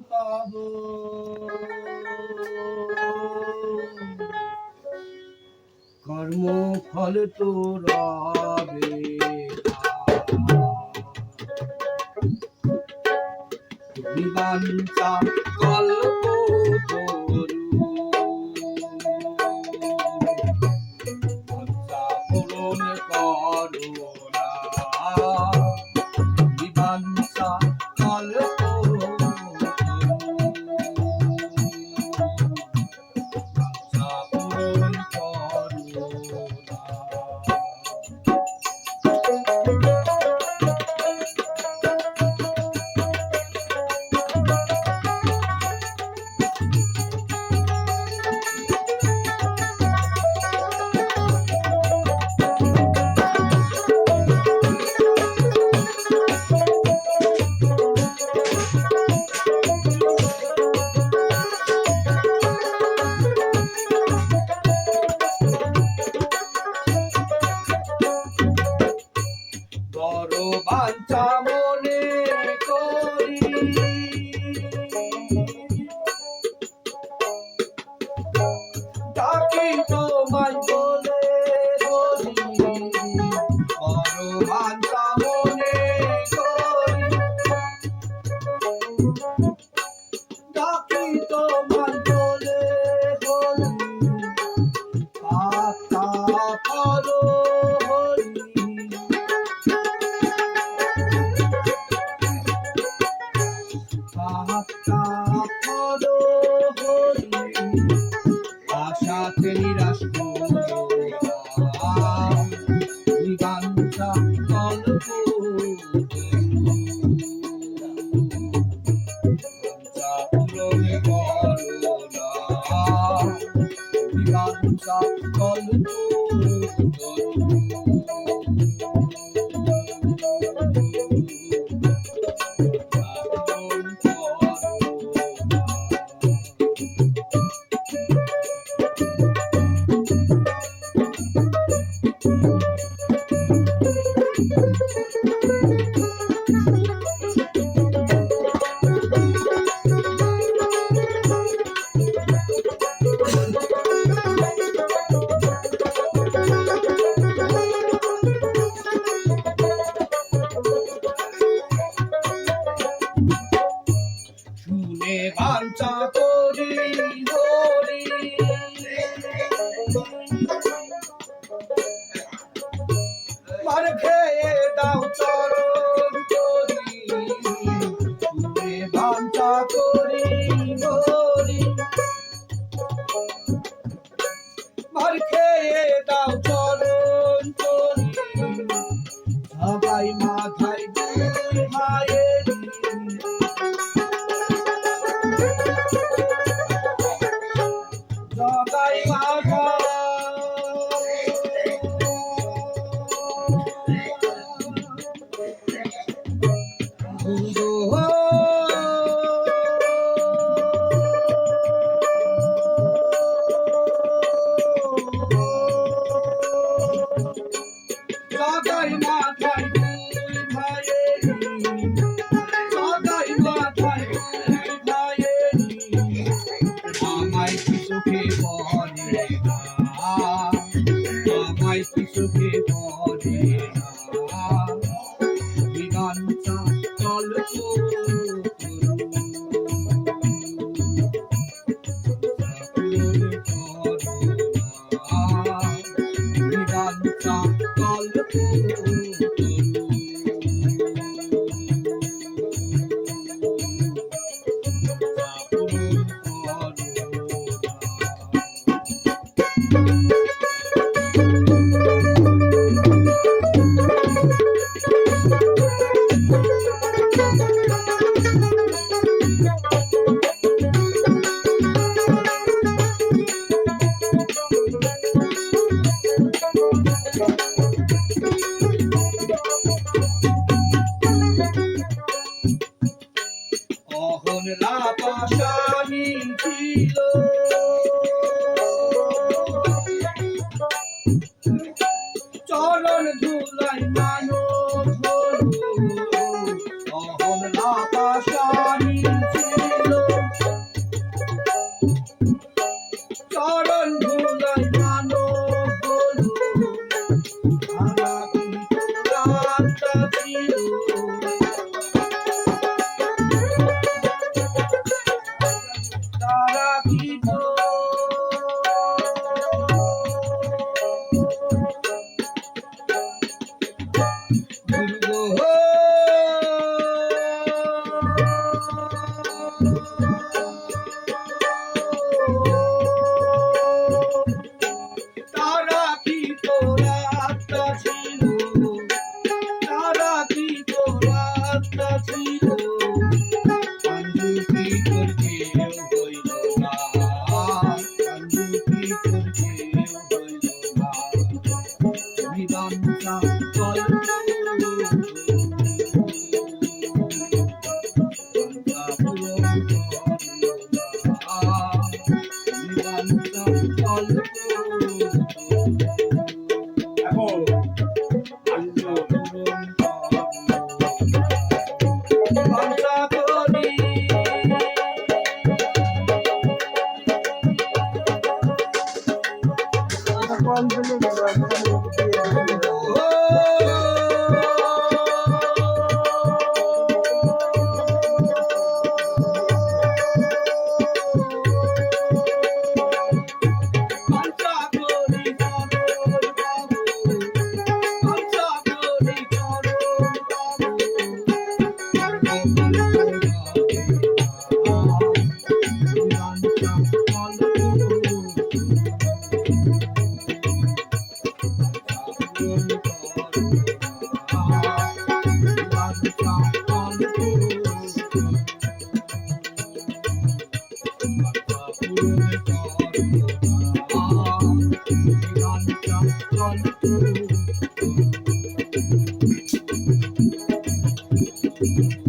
পাবো কর্ম ফল তো রবে তুমি বাঞ্ছা কল্প তরু বাঞ্ছা পূরণ করো না তুমি বাঞ্ছা কল্প বড় বাঞ্ছা মনে করি ডাকি তোমায় বলে বলি বড় বাঞ্ছা মনে করি ডাকি তোমায় বলে বলি আত্মা করো আশাতে নিরাশ করো বাঞ্ছা কল্প বাঞ্ছা পূরণ করো না বাঞ্ছা কল্প শুনে বাঞ্ছা করি হরি মার খেয়ে দাও চরণ করি শুনে বাঞ্ছা করি হরি মার খেয়ে দাও চরণ করি সবাই মাথায় দুই ভাইয়ের জগাই মাথা জগাই মাথায় দুই ভাইয়ের জগাই মাথায় দুই ভাইয়ের আমায় কি সুখে বলে না আমায় কি সুখে বলে না বাঞ্ছা কল্প বাঞ্ছা কল্প অহনলা পাশানি ছিল চরণ ধুলাই মানব হলো অহনলা পাশানি ছিল চরণ ধুলাই মানব হলো তারা কি রাস্তা ছিল তারা কি তারা কি রাস্তা ছিল তারা কি রাস্তা ছিল বন্ধু কি তোর কেউ হইল না বন্ধু কি তোর কেউ হইল না বিধান চল Thank you.